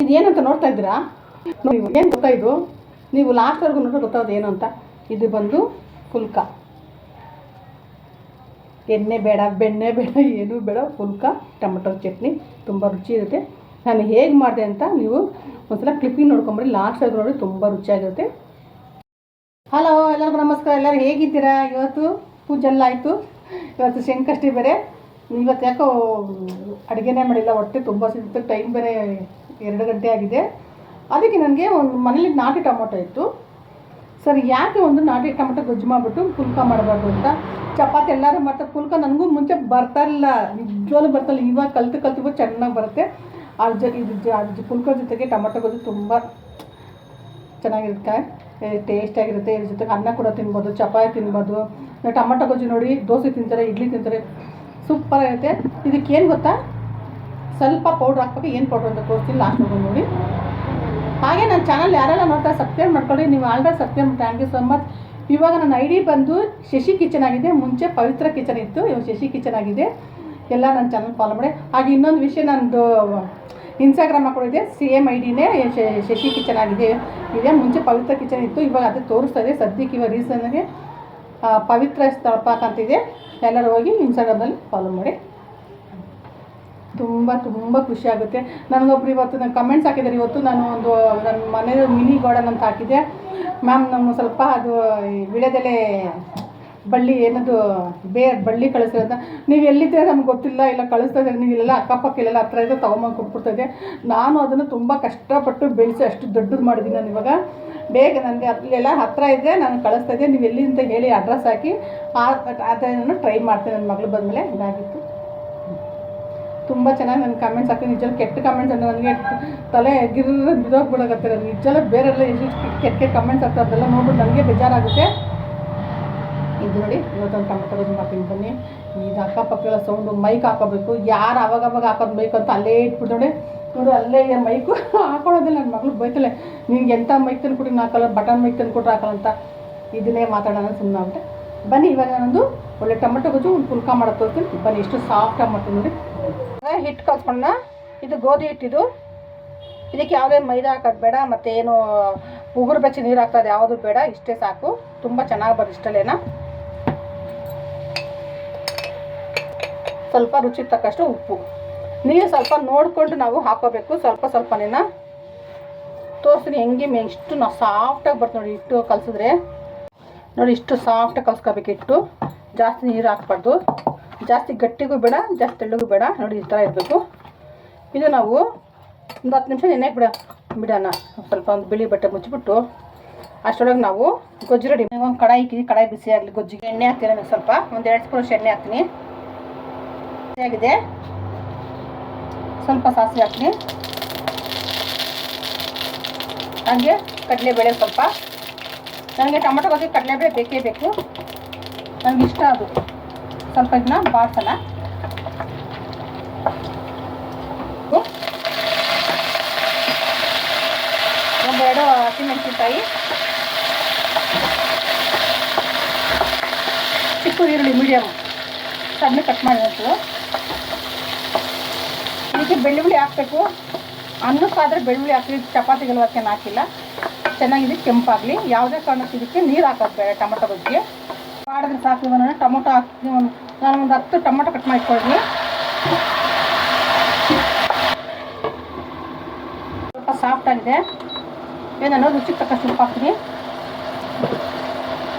ಇದೇನಂತ ನೋಡ್ತಾ ಇದ್ದೀರಾ? ನೀವು ಏನು ಗೊತ್ತಾಯಿತು? ನೀವು ಲಾಸ್ಟ್ವರೆಗೂ ನೋಡ್ರೆ ಗೊತ್ತಾಗೋದು ಏನು ಅಂತ. ಇದು ಬಂದು ಪುಲ್ಕ. ಎಣ್ಣೆ ಬೇಡ, ಬೆಣ್ಣೆ ಬೇಡ, ಏನೂ ಬೇಡ. ಪುಲ್ಕ ಟೊಮಟೊ ಚಟ್ನಿ ತುಂಬ ರುಚಿ ಇರುತ್ತೆ. ನಾನು ಹೇಗೆ ಮಾಡಿದೆ ಅಂತ ನೀವು ಒಂದ್ಸಲ ಕ್ಲಿಪ್ಪಿಂಗ್ ನೋಡ್ಕೊಂಬಿಡಿ. ಲಾಸ್ಟ್ವರೆಗೂ ನೋಡಿ, ತುಂಬ ರುಚಿಯಾಗಿರುತ್ತೆ. ಹಲೋ, ಎಲ್ಲರಿಗೂ ನಮಸ್ಕಾರ. ಎಲ್ಲರೂ ಹೇಗಿದ್ದೀರಾ? ಇವತ್ತು ಪೂಜೆಲ್ಲ ಆಯಿತು. ಇವತ್ತು ಸಂಕಷ್ಟಿ ಬೇರೆ. ಇವತ್ತು ಯಾಕೋ ಅಡುಗೆನೇ ಮಾಡಿಲ್ಲ, ಹೊಟ್ಟೆ ತುಂಬ ಸಿಗುತ್ತೆ. ಟೈಮ್ ಬೇರೆ 2 ಗಂಟೆ ಆಗಿದೆ. ಅದಕ್ಕೆ ನನಗೆ ಒಂದು ಮನೇಲಿ ನಾಟಿ ಟೊಮೊಟೊ ಇತ್ತು. ಸರಿ, ಯಾಕೆ ಒಂದು ನಾಟಿ ಟೊಮೊಟೊ ಗೊಜ್ಜು ಮಾಡಿಬಿಟ್ಟು ಪುಲ್ಕ ಮಾಡಬಾರ್ದು ಅಂತ. ಚಪಾತಿ ಎಲ್ಲರೂ ಮಾಡ್ತಾರೆ, ಪುಲ್ಕ ನನಗೂ ಮುಂಚೆ ಬರ್ತಾಯಿಲ್ಲ, ನಿಜವಾಗ್ಲೂ ಬರ್ತಾಯಿಲ್ಲ. ಇವಾಗ ಕಲ್ತು ಚೆನ್ನಾಗಿ ಬರುತ್ತೆ. ಇದು ಪುಲ್ಕ ಜೊತೆಗೆ ಟೊಮೊಟೊ ಗೊಜ್ಜು ತುಂಬ ಚೆನ್ನಾಗಿರುತ್ತೆ, ಟೇಸ್ಟಾಗಿರುತ್ತೆ. ಇದ್ರ ಜೊತೆಗೆ ಅನ್ನ ಕೂಡ ತಿನ್ಬೋದು, ಚಪಾತಿ ತಿನ್ಬೋದು. ಟೊಮೊಟೊ ಗೊಜ್ಜು ನೋಡಿ, ದೋಸೆ ತಿಂತಾರೆ, ಇಡ್ಲಿ ತಿಂತಾರೆ, ಸೂಪರಾಗಿರುತ್ತೆ. ಇದಕ್ಕೇನು ಗೊತ್ತಾ, ಸ್ವಲ್ಪ ಪೌಡ್ರ್ ಹಾಕ್ಬೇಕು. ಏನು ಪೌಡ್ರ್ ಅಂತ ತೋರಿಸ್ತೀನಿ, ಲಾಸ್ಟ್ ಹೋಗಿ ನೋಡಿ. ಹಾಗೆ ನನ್ನ ಚಾನಲ್ ಯಾರೆಲ್ಲ ನೋಡ್ತಾರೆ ಸಬ್ಸ್ಕ್ರೈಬ್ ಮಾಡ್ಕೊಳ್ಳಿ. ನೀವು already subscribe, thank you so much. ಇವಾಗ ನನ್ನ ID ಬಂದು ಶಶಿ ಕಿಚನ್ ಆಗಿದೆ. ಮುಂಚೆ ಪವಿತ್ರ ಕಿಚನ್ ಇತ್ತು, ಇವಾಗ ಶಶಿ ಕಿಚನ್ ಆಗಿದೆ. ಎಲ್ಲ ನನ್ನ ಚಾನಲ್ ಫಾಲೋ ಮಾಡಿ. ಹಾಗೆ ಇನ್ನೊಂದು ವಿಷಯ, ನನ್ನದು ಇನ್ಸ್ಟಾಗ್ರಾಮ್ ಹಾಕೊಂಡಿದೆ, ಸೇಮ್ ಐಡಿನೇ ಶಶಿ ಕಿಚನ್ ಆಗಿದೆ. ಮುಂಚೆ ಪವಿತ್ರ ಕಿಚನ್ ಇತ್ತು, ಇವಾಗ ಅದೇ ತೋರಿಸ್ತಾ ಇದೆ. ಸದ್ಯಕ್ಕೆ ಇವಾಗ ರೀಸನ್ನಾಗಿ ಪವಿತ್ರ ಸ್ಥಳಪಾಕ ಅಂತಿದೆ. ಎಲ್ಲರೂ ಹೋಗಿ ಇನ್ಸ್ಟಾಗ್ರಾಮಲ್ಲಿ ಫಾಲೋ ಮಾಡಿ. ತುಂಬ ಖುಷಿಯಾಗುತ್ತೆ. ನನಗೊಬ್ರು ಇವತ್ತು ನಾನು ಕಮೆಂಟ್ಸ್ ಹಾಕಿದ್ದಾರೆ. ಇವತ್ತು ನಾನು ಒಂದು ನನ್ನ ಮನೆಯ ಮಿನಿ ಗಾರ್ಡನ್ ಅಂತ ಹಾಕಿದ್ದೆ. ಮ್ಯಾಮ್, ನಮ್ಮ ಸ್ವಲ್ಪ ಅದು ವಿಳ್ಯದೆಲೆ ಬಳ್ಳಿ ಏನದು ಬಳ್ಳಿ ಕಳಿಸಿರೋದ, ನೀವು ಎಲ್ಲಿದ್ದರೆ ನಮ್ಗೆ ಗೊತ್ತಿಲ್ಲ, ಇಲ್ಲ ಕಳಿಸ್ತಾ ಇದ್ದಾರೆ, ನೀವು ಇಲ್ಲೆಲ್ಲ ಅಕ್ಕಪಕ್ಕ ಇಲ್ಲೆಲ್ಲ ಹತ್ರ ಇದೆ, ತೊಗೊಂಬಂದು ಕೊಟ್ಬಿಡ್ತಾಯಿದ್ದೆ. ನಾನು ಅದನ್ನು ತುಂಬ ಕಷ್ಟಪಟ್ಟು ಬೆಳೆಸಿ ಅಷ್ಟು ದೊಡ್ಡದು ಮಾಡಿದ್ದೀನಿ. ನಾನು ಇವಾಗ ಬೇಗ ನನಗೆ ಅಲ್ಲೆಲ್ಲ ಹತ್ತಿರ ಇದ್ದರೆ ನಾನು ಕಳಿಸ್ತಾ ಇದ್ದೆ. ನೀವು ಎಲ್ಲಿ ಅಂತ ಹೇಳಿ ಅಡ್ರೆಸ್ ಹಾಕಿ ಅದನ್ನು ಟ್ರೈ ಮಾಡ್ತೇನೆ. ನನ್ನ ಮಗಳು ಬಂದಮೇಲೆ ಇದಾಗಿತ್ತು. ತುಂಬ ಚೆನ್ನಾಗಿ ನನ್ನ ಕಮೆಂಟ್ಸ್ ಹಾಕಿ. ನಿಜ ಕೆಟ್ಟ ಕಮೆಂಟ್ಸ್ ಅಂದರೆ ನನಗೆ ತಲೆ ಬಿದ್ದೋಗ್ಬಿಡೋಗುತ್ತೆ. ನನಗೆ ನಿಜಲ್ಲ ಬೇರೆಲ್ಲ ಎಷ್ಟು ಕೆಟ್ಟ ಕಮೆಂಟ್ಸ್ ಆಗ್ತದೆ, ಅದೆಲ್ಲ ನೋಡ್ಬಿಟ್ಟು ನನಗೆ ಬೇಜಾರಾಗುತ್ತೆ. ಇದು ನೋಡಿ, ಇವತ್ತೊಂದು ಟೊಮೊಟೊ ಗೊಜ್ಜು ಮಾಡ್ತೀನಿ ಬನ್ನಿ. ಇದು ಅಕ್ಕಪಕ್ಕೆಲ್ಲ ಸೌಂಡು, ಮೈಕ್ ಹಾಕೋಬೇಕು. ಯಾರು ಅವಾಗ ಹಾಕೋದು ಮೈಕ್ ಅಂತ ಅಲ್ಲೇ ಇಟ್ಬಿಟ್ಟು ನೋಡಿ ಅಲ್ಲೇ ಮೈಕು ಹಾಕೊಳ್ಳೋದಿಲ್ಲ. ನನ್ನ ಮಗಳು ಬೈತಲೆ, ನಿನ್ಗೆ ಎಂಥ ಮೈಕ್ ತಂದು ಕೊಟ್ಟು ಹಾಕಲ್ಲ, ಬಟನ್ ಮೈಕ್ ತಂದು ಕೊಟ್ಟರೆ ಹಾಕಲ್ಲ ಅಂತ. ಇದನ್ನೇ ಮಾತಾಡೋಣ ಸುಮ್ಮನೆ ಆಗ್ಬಿಟ್ಟೆ. ಬನ್ನಿ, ಇವಾಗ ನಾನೊಂದು ಒಳ್ಳೆ ಟೊಮೊಟೊ ಗೊಜ್ಜು ಒಂದು ಪುಲ್ಕ ಮಾಡೋದು ತೋರಿಸ್ತೀನಿ ಬನ್ನಿ. ಎಷ್ಟು ಸಾಫ್ಟಾಗಿ ಮಾಡ್ತೀನಿ ನೋಡಿ. ಹಿಟ್ಟು ಕಲ್ಸ್ಕೊಂಡ, ಇದು ಗೋಧಿ ಹಿಟ್ಟಿದು. ಇದಕ್ಕೆ ಯಾವುದೇ ಮೈದಾ ಹಾಕೋದು ಬೇಡ, ಮತ್ತು ಏನು ಉಗುರು ಬೆಚ್ಚಿ ನೀರು ಹಾಕೋದು ಯಾವುದು ಬೇಡ. ಇಷ್ಟೇ ಸಾಕು, ತುಂಬ ಚೆನ್ನಾಗಿ ಬರೋದು ಇಷ್ಟಲ್ಲೇನ. ಸ್ವಲ್ಪ ರುಚಿ ತಕ್ಕಷ್ಟು ಉಪ್ಪು, ನೀರು ಸ್ವಲ್ಪ ನೋಡಿಕೊಂಡು ನಾವು ಹಾಕೋಬೇಕು. ಸ್ವಲ್ಪನೇನ ತೋರಿಸ್ತೀನಿ ಹೆಂಗೆ ಇಷ್ಟು ನಾವು ಸಾಫ್ಟಾಗಿ ಬರ್ತದೆ ನೋಡಿ. ಹಿಟ್ಟು ಕಲಿಸಿದ್ರೆ ನೋಡಿ, ಇಷ್ಟು ಸಾಫ್ಟಾಗಿ ಕಲ್ಸ್ಕೋಬೇಕು ಹಿಟ್ಟು. ಜಾಸ್ತಿ ನೀರು ಹಾಕ್ಬಾರ್ದು, ಜಾಸ್ತಿ ಗಟ್ಟಿಗೂ ಬೇಡ, ಜಾಸ್ತಿ ತೆಳ್ಳಗೂ ಬೇಡ. ನೋಡಿ, ಈ ಥರ ಇರಬೇಕು. ಇದು ನಾವು ಒಂದು 10 ನಿಮಿಷ ನೆನೆಗೆ ಬಿಡೋಣ. ಸ್ವಲ್ಪ ಒಂದು ಬಿಳಿ ಬಟ್ಟೆ ಮುಚ್ಚಿಬಿಟ್ಟು ಅಷ್ಟರೊಳಗೆ ನಾವು ಗೊಜ್ಜು ರೆಡಿ. ಒಂದು ಕಡಾಯಿ ಇಕ್ಕಿ, ಕಡಾಯಿ ಬಿಸಿ ಆಗಲಿ. ಗೊಜ್ಜಿಗೆ ಎಣ್ಣೆ ಹಾಕ್ತೀನಿ ನಾನು ಸ್ವಲ್ಪ, ಒಂದು 2 ಸ್ಪೂನ್ ಎಣ್ಣೆ ಹಾಕ್ತೀನಿ. ಆಗಿದೆ, ಸ್ವಲ್ಪ ಸಾಸಿವೆ ಹಾಕ್ತೀನಿ. ಹಾಗೆ ಕಡಲೆಬೇಳೆ ಸ್ವಲ್ಪ. ನನಗೆ ಟೊಮೊಟೊ ಗೊಜ್ಜಿಗೆ ಕಡಲೆಬೇಳೆ ಬೇಕೇ ಬೇಕು, ನನಗೆ ಇಷ್ಟ ಅದು. ಸ್ವಲ್ಪ ಇದನ್ನ ಬಾಡ್ಸೋಣ. ಒಂದೆರಡು ಹಸಿಮೆಣಸಿನಕಾಯಿ, ಚಿಕ್ಕ ಈರುಳ್ಳಿ ಮೀಡಿಯಮ್ ಸಣ್ಣ ಕಟ್ ಮಾಡಿರೋದು. ಇದಕ್ಕೆ ಬೆಳ್ಳುಳ್ಳಿ ಹಾಕಬೇಕು. ಅನ್ನಕ್ಕಾದರೆ ಬೆಳ್ಳುಳ್ಳಿ ಹಾಕಿ, ಚಪಾತಿಗೆಲ್ಲ ಹಾಕಿ ಹಾಕಿಲ್ಲ. ಚೆನ್ನಾಗಿದೆ, ಕೆಂಪಾಗಲಿ. ಯಾವುದೇ ಕಾರಣಕ್ಕೆ ಇದಕ್ಕೆ ನೀರು ಹಾಕೋದು ಬೇಡ. ಟೊಮೊಟೊ ಗೊಜ್ಜಿಗೆ ಮಾಡಿದ್ರೆ ಸಾಕು. ಇವಾಗ ಟೊಮೊಟೊ ಹಾಕ್ತೀನಿ. ನಾನು ಒಂದು 10 ಟೊಮೊಟೊ ಕಟ್ ಮಾಡಿಕೊಡ್ತೀನಿ. ಸ್ವಲ್ಪ ಸಾಫ್ಟಾಗಿದೆ. ಏನೋ ರುಚಿಗೆ ತಕ್ಕಷ್ಟು ಉಪ್ಪು ಹಾಕ್ತೀನಿ.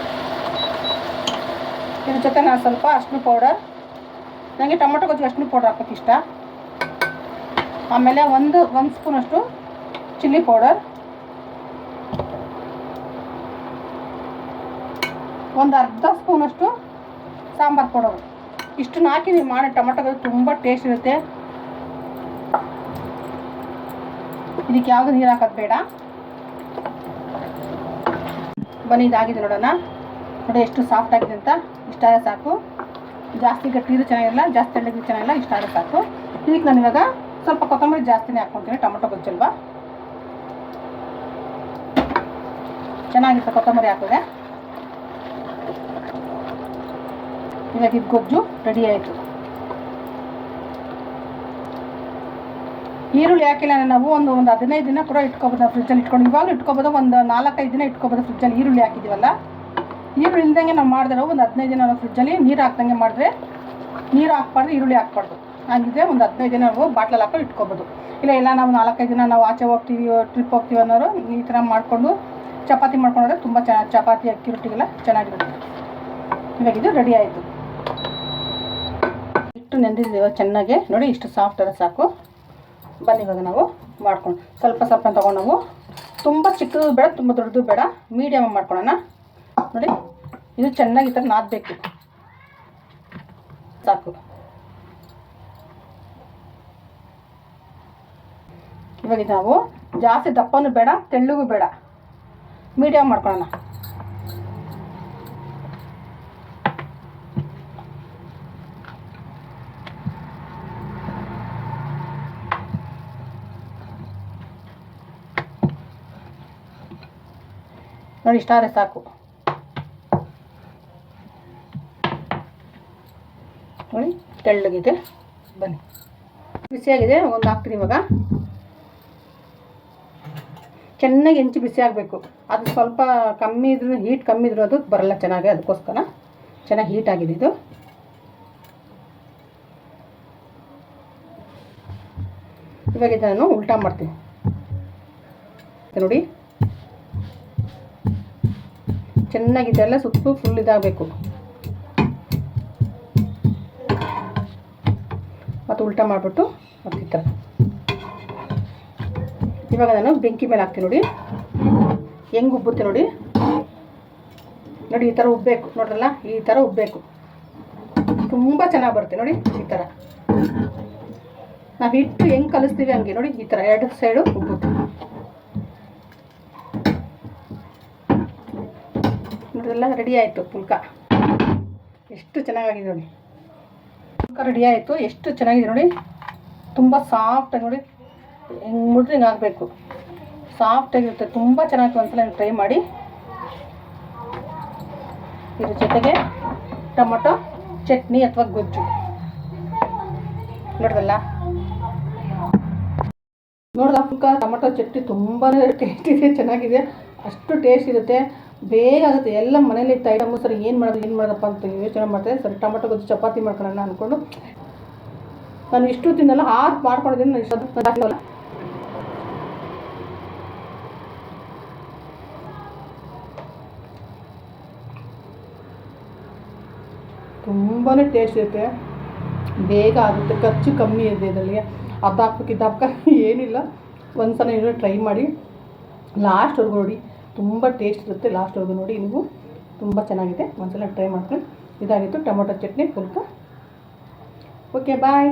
ಇದ್ರ ಜೊತೆ ನಾನು ಸ್ವಲ್ಪ ಅರಿಶಿನ ಪೌಡರ್, ನನಗೆ ಟೊಮೊಟೊ ಗೊಜ್ಜಿಗೆ ಅರಿಶಿನ ಪೌಡರ್ ಹಾಕೋಕ್ಕೆ ಇಷ್ಟ. ಆಮೇಲೆ ಒಂದು ಸ್ಪೂನಷ್ಟು ಚಿಲ್ಲಿ ಪೌಡರ್, ಒಂದು ಅರ್ಧ ಸ್ಪೂನಷ್ಟು ಸಾಂಬಾರು ಪೌಡರ್. ಇಷ್ಟನ್ನು ಹಾಕಿ ನೀವು ಮಾಡಿ ಟೊಮೊಟೊ ಗೊಜ್ಜು ತುಂಬ ಟೇಸ್ಟ್ ಇರುತ್ತೆ. ಇದಕ್ಕೆ ಯಾವುದು ನೀರು ಹಾಕೋದು ಬೇಡ. ಬನ್ನಿ, ಇದಾಗಿದೆ ನೋಡೋಣ. ನೋಡಿ ಎಷ್ಟು ಸಾಫ್ಟ್ ಆಗಿದೆ ಅಂತ. ಇಷ್ಟಾದರೆ ಸಾಕು. ಜಾಸ್ತಿ ಗಟ್ಟಿರು ಚೆನ್ನಾಗಿರಲ್ಲ, ಜಾಸ್ತಿ ತೆಳ್ಳಗಿರು ಚೆನ್ನಾಗಿಲ್ಲ. ಇಷ್ಟಾದರೆ ಸಾಕು. ಇದಕ್ಕೆ ನಾನು ಇವಾಗ ಸ್ವಲ್ಪ ಕೊತ್ತಂಬರಿ ಜಾಸ್ತಿನೇ ಹಾಕ್ಕೊತೀನಿ. ಟೊಮೊಟೊ ಗೊಜ್ಜಲ್ವಾ, ಚೆನ್ನಾಗಿರುತ್ತೆ ಕೊತ್ತಂಬರಿ ಹಾಕಿದ್ರೆ. ಇವಾಗ ಇದು ಗೊಜ್ಜು ರೆಡಿ ಆಯಿತು. ಈರುಳ್ಳಿ ಹಾಕಿಲ್ಲ ನಾವು ಒಂದು 15 ದಿನ ಕೂಡ ಇಟ್ಕೊಬೋದು, ನಾವು ಫ್ರಿಜ್ಜಲ್ಲಿ ಇಟ್ಕೊಂಡು ಇವಾಗಲೂ ಇಟ್ಕೊಬೋದು, ಒಂದು 4-5 ದಿನ ಇಟ್ಕೊಬೋದು ಫ್ರಿಜ್ಜಲ್ಲಿ. ಈರುಳ್ಳಿ ಹಾಕಿದ್ದೀವಲ್ಲ, ಈರುಳ್ಳಿ ಇಲ್ದಂಗೆ ನಾವು ಮಾಡಿದ್ರೆ ಒಂದು 15 ದಿನ ನಾವು ಫ್ರಿಜ್ಜಲ್ಲಿ ನೀರು ಹಾಕ್ದಂಗೆ ಮಾಡಿದ್ರೆ, ನೀರು ಹಾಕ್ಬಾರ್ದು, ಈರುಳ್ಳಿ ಹಾಕ್ಬಾರ್ದು, ಹಾಗಿದ್ರೆ ಒಂದು 15 ದಿನ ನಾವು ಬಾಟ್ಲಲ್ಲಿ ಹಾಕೊಂಡು ಇಟ್ಕೊಬೋದು. ಇಲ್ಲ ನಾವು 4-5 ದಿನ ನಾವು ಆಚೆ ಹೋಗ್ತೀವಿ, ಟ್ರಿಪ್ ಹೋಗ್ತೀವಿ ಅನ್ನೋರು ಈ ಥರ ಮಾಡಿಕೊಂಡು ಚಪಾತಿ ಮಾಡ್ಕೊಂಡ್ರೆ ತುಂಬ ಚಪಾತಿ ಅಕ್ಕಿ ರೊಟ್ಟಿಗೆಲ್ಲ ಚೆನ್ನಾಗಿರುತ್ತೆ. ಇವಾಗ ಇದು ರೆಡಿ ಆಯಿತು. ಇಷ್ಟು ನೆಂದಿದ್ದೀವಿ ಚೆನ್ನಾಗಿ ನೋಡಿ, ಇಷ್ಟು ಸಾಫ್ಟ್ ಆದರೆ ಸಾಕು. ಬನ್ನಿ ಇವಾಗ ನಾವು ಮಾಡ್ಕೊಂಡು ಸ್ವಲ್ಪ ತೊಗೊಂಡು ನಾವು ತುಂಬ ಚಿಕ್ಕದು ಬೇಡ, ತುಂಬ ದೊಡ್ಡದು ಬೇಡ, ಮೀಡಿಯಮ್ ಮಾಡ್ಕೊಳ್ಳೋಣ. ನೋಡಿ ಇದು ಚೆನ್ನಾಗಿ ಈ ಥರ ನಾದಬೇಕು ಸಾಕು. ಇವಾಗ ನಾವು ಜಾಸ್ತಿ ದಪ್ಪನೂ ಬೇಡ, ತೆಳ್ಳಗೂ ಬೇಡ, ಮೀಡಿಯಮ್ ಮಾಡ್ಕೊಳ್ಳೋಣ. ನೋಡಿ ಇಷ್ಟ ಆದರೆ ಸಾಕು. ನೋಡಿ ತೆಳ್ಳಗಿದೆ. ಬನ್ನಿ ಬಿಸಿಯಾಗಿದೆ, ಒಂದು ಹಾಕ್ತೀನಿ ಇವಾಗ. ಚೆನ್ನಾಗಿ ಹೆಂಚು ಬಿಸಿ ಆಗಬೇಕು. ಅದು ಸ್ವಲ್ಪ ಕಮ್ಮಿ ಇದ್ರೂ, ಹೀಟ್ ಕಮ್ಮಿ ಇದ್ರೂ ಅದು ಬರಲ್ಲ ಚೆನ್ನಾಗಿ, ಅದಕ್ಕೋಸ್ಕರ ಚೆನ್ನಾಗಿ ಹೀಟ್ ಆಗಿದೆ ಇದು. ಇವಾಗ ಇದನ್ನು ಉಲ್ಟಾ ಮಾಡ್ತೀನಿ. ನೋಡಿ ಚೆನ್ನಾಗಿದೆಲ್ಲ ಸುತ್ತು ಫುಲ್ ಇದಾಗಬೇಕು. ಮತ್ತು ಉಲ್ಟಾ ಮಾಡಿಬಿಟ್ಟು ಈ ಥರ ಇವಾಗ ನಾನು ಬೆಂಕಿ ಮೇಲೆ ಹಾಕ್ತೀನಿ. ನೋಡಿ ಹೆಂಗೆ ಉಬ್ಬುತ್ತೆ ನೋಡಿ. ನೋಡಿ ಈ ಥರ ಉಬ್ಬಬೇಕು, ನೋಡ್ರಲ್ಲ ಈ ಥರ ಉಬ್ಬಬೇಕು, ತುಂಬ ಚೆನ್ನಾಗಿ ಬರುತ್ತೆ. ನೋಡಿ ಈ ಥರ ನಾವು ಹಿಟ್ಟು ಹೆಂಗೆ ಕಲಿಸ್ತೀವಿ ಹಂಗೆ ನೋಡಿ, ಈ ಥರ 2 ಸೈಡು ಉಬ್ಬುತ್ತೆ. ನೋಡ್ರಲ್ಲ ರೆಡಿ ಆಯಿತು ಪುಲ್ಕ. ಎಷ್ಟು ಚೆನ್ನಾಗಿದೆ ನೋಡಿ, ಪುಲ್ಕ ರೆಡಿ ಆಯಿತು. ಎಷ್ಟು ಚೆನ್ನಾಗಿದೆ ನೋಡಿ, ತುಂಬ ಸಾಫ್ಟಾಗಿ ನೋಡಿ, ಹಿಂಗೆ ಮುಡ್ರೆ ಹಿಂಗೆ ಆಗಬೇಕು, ಸಾಫ್ಟಾಗಿರುತ್ತೆ, ತುಂಬ ಚೆನ್ನಾಗಿ. ಒಂದ್ಸಲ ನೀವು ಟ್ರೈ ಮಾಡಿ. ಇದ್ರ ಜೊತೆಗೆ ಟೊಮೊಟೊ ಚಟ್ನಿ ಅಥವಾ ಗೊಜ್ಜು ನೋಡ್ರಲ್ಲ. ನೋಡ್ದ ಪುಲ್ಕ ಟೊಮೊಟೊ ಚಟ್ನಿ ತುಂಬಾ ಟೇಸ್ಟ್ ಇದೆ, ಚೆನ್ನಾಗಿದೆ, ಅಷ್ಟು ಟೇಸ್ಟ್ ಇರುತ್ತೆ, ಬೇಗ ಆಗುತ್ತೆ. ಎಲ್ಲ ಮನೇಲಿ ಇತ್ತು ಐಟಮು. ಸರಿ ಏನು ಮಾಡೋದಪ್ಪ ಅಂತ ಯೋಚನೆ ಮಾಡ್ತಾರೆ. ಸರಿ ಟೊಮೊಟೊ ಗೊಜ್ಜು ಚಪಾತಿ ಮಾಡ್ಕೊಳ್ಳೋಣ ಅಂದ್ಕೊಂಡು ನಾನು ಇಷ್ಟು ತಿನ್ನಲ್ಲ, 6 ಮಾಡ್ಕೊಂಡಿದ್ದೀನಿ. ನಾನು ಇಷ್ಟೊಂದು ತುಂಬಾ ಟೇಸ್ಟ್ ಇರುತ್ತೆ, ಬೇಗ ಆಗುತ್ತೆ, ಖರ್ಚು ಕಮ್ಮಿ ಇದೆ ಇದರಲ್ಲಿ. ಅದು ಹಾಕ್ಬೇಕು ಇದು ಹಾಕ್ಬೇಕು ಏನಿಲ್ಲ. ಒಂದ್ಸಲ ಏನೋ ಟ್ರೈ ಮಾಡಿ, ಲಾಸ್ಟ್ವರೆಗೂ ನೋಡಿ, ತುಂಬ ಟೇಸ್ಟ್ ಇರುತ್ತೆ. ಲಾಸ್ಟ್ವರೆಗೂ ನೋಡಿ, ನೀವು ತುಂಬ ಚೆನ್ನಾಗಿದೆ, ಒಂದ್ಸಲ ಟ್ರೈ ಮಾಡ್ತೀನಿ. ಇದಾಗಿತ್ತು ಟೊಮೊಟೊ ಚಟ್ನಿ ಪುಲ್ಕ. ಓಕೆ ಬಾಯ್.